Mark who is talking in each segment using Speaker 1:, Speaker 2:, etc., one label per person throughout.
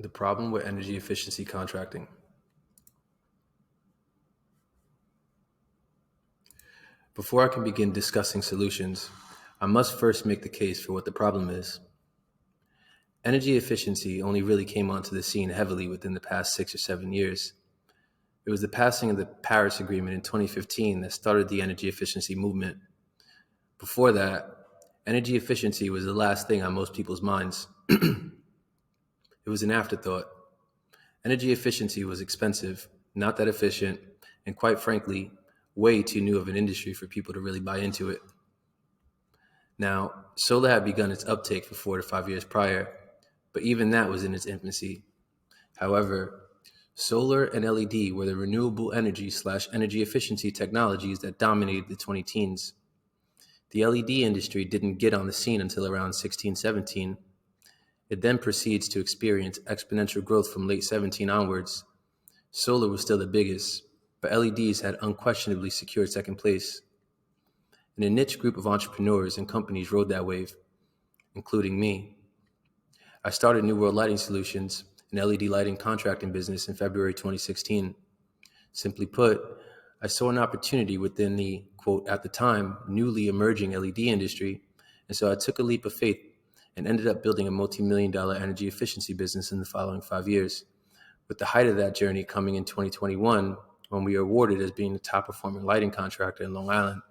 Speaker 1: The problem with energy efficiency contracting. Before I can begin discussing solutions, I must first make the case for what the problem is. Energy efficiency only really came onto the scene heavily within the past 6 or 7 years. It was the passing of the Paris Agreement in 2015 that started the energy efficiency movement. Before that, energy efficiency was the last thing on most people's minds. It was an afterthought. Energy efficiency was expensive, not that efficient, and quite frankly, way too new of an industry for people to really buy into it. Now, solar had begun its uptake for 4 to 5 years prior, but even that was in its infancy. However, solar and LED were the renewable energy/energy efficiency technologies that dominated the 20 teens. The LED industry didn't get on the scene until around 16-17. It then proceeds to experience exponential growth from late 17 onwards. Solar was still the biggest, but LEDs had unquestionably secured second place. And a niche group of entrepreneurs and companies rode that wave, including me. I started New World Lighting Solutions, an LED lighting contracting business, in February 2016. Simply put, I saw an opportunity within the, quote, at the time, newly emerging LED industry, and so I took a leap of faith and ended up building a multi-million-dollar energy efficiency business in the following 5 years, with the height of that journey coming in 2021, when we were awarded as being the top-performing lighting contractor in Long Island.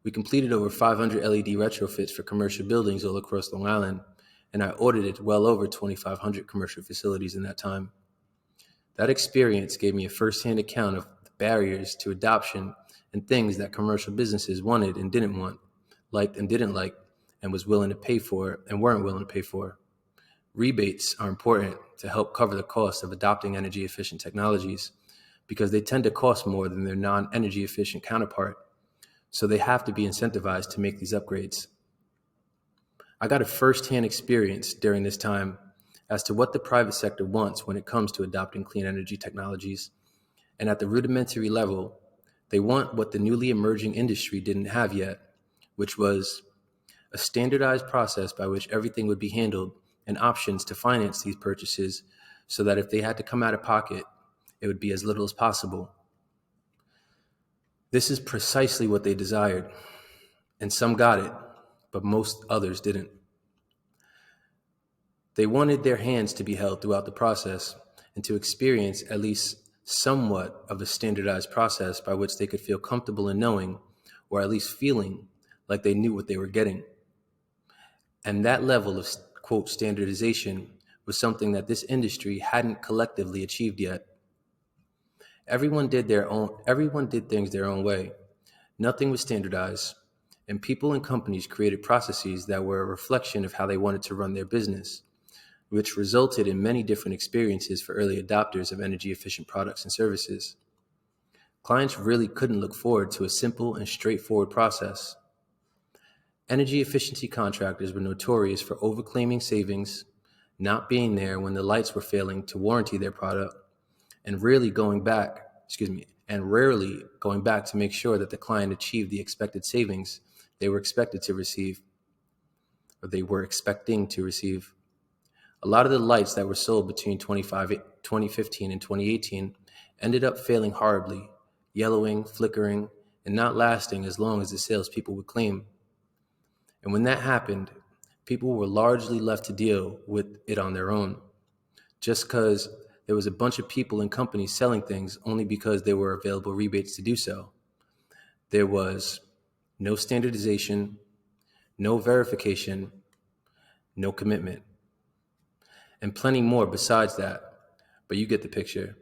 Speaker 1: We completed over 500 LED retrofits for commercial buildings all across Long Island, and I audited well over 2,500 commercial facilities in that time. That experience gave me a first-hand account of the barriers to adoption and things that commercial businesses wanted and didn't want, liked and didn't like, and was willing to pay for and weren't willing to pay for. Rebates are important to help cover the cost of adopting energy efficient technologies because they tend to cost more than their non-energy efficient counterpart. So they have to be incentivized to make these upgrades. I got a first-hand experience during this time as to what the private sector wants when it comes to adopting clean energy technologies. And at the rudimentary level, they want what the newly emerging industry didn't have yet, which was a standardized process by which everything would be handled and options to finance these purchases so that if they had to come out of pocket, it would be as little as possible. This is precisely what they desired, and some got it, but most others didn't. They wanted their hands to be held throughout the process and to experience at least somewhat of a standardized process by which they could feel comfortable in knowing, or at least feeling, like they knew what they were getting. And that level of, quote, standardization was something that this industry hadn't collectively achieved yet. Everyone did things their own way. Nothing was standardized, and people and companies created processes that were a reflection of how they wanted to run their business, which resulted in many different experiences for early adopters of energy efficient products and services. Clients really couldn't look forward to a simple and straightforward process. Energy efficiency contractors were notorious for overclaiming savings, not being there when the lights were failing to warranty their product, and rarely going back to make sure that the client achieved the expected savings they were expected to receive, or they were expecting to receive. A lot of the lights that were sold between 2015 and 2018 ended up failing horribly, yellowing, flickering, and not lasting as long as the salespeople would claim. And when that happened, people were largely left to deal with it on their own, just because there was a bunch of people and companies selling things only because there were available rebates to do so. There was no standardization, no verification, no commitment, and plenty more besides that. But you get the picture.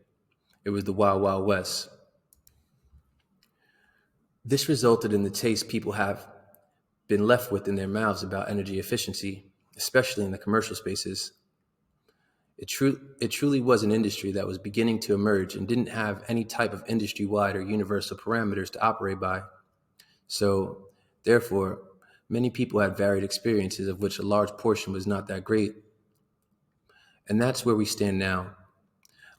Speaker 1: It was the Wild Wild West. This resulted in the taste people have been left with in their mouths about energy efficiency, especially in the commercial spaces. It truly was an industry that was beginning to emerge and didn't have any type of industry-wide or universal parameters to operate by. So, therefore, many people had varied experiences, of which a large portion was not that great. And that's where we stand now,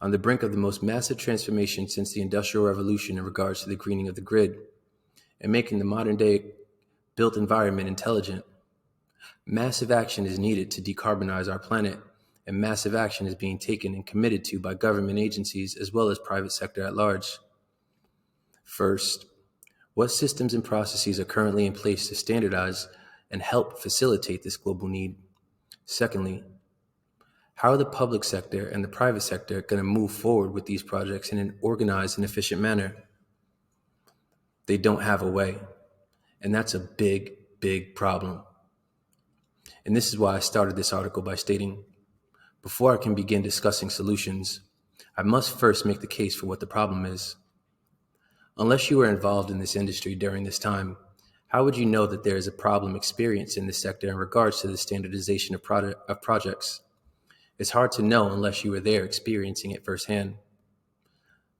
Speaker 1: on the brink of the most massive transformation since the Industrial Revolution in regards to the greening of the grid and making the modern-day built environment intelligent. Massive action is needed to decarbonize our planet, and massive action is being taken and committed to by government agencies as well as private sector at large. First, what systems and processes are currently in place to standardize and help facilitate this global need? Secondly, how are the public sector and the private sector going to move forward with these projects in an organized and efficient manner? They don't have a way, and that's a big, big problem. And this is why I started this article by stating, before I can begin discussing solutions, I must first make the case for what the problem is. Unless you were involved in this industry during this time, how would you know that there is a problem experienced in this sector in regards to the standardization of projects? It's hard to know unless you were there experiencing it firsthand.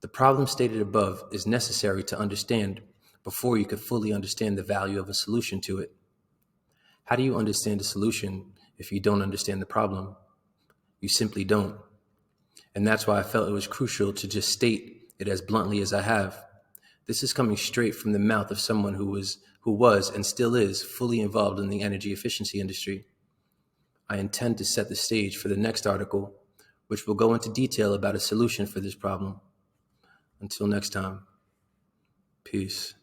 Speaker 1: The problem stated above is necessary to understand before you could fully understand the value of a solution to it. How do you understand a solution if you don't understand the problem? You simply don't. And that's why I felt it was crucial to just state it as bluntly as I have. This is coming straight from the mouth of someone who was and still is fully involved in the energy efficiency industry. I intend to set the stage for the next article, which will go into detail about a solution for this problem. Until next time, peace.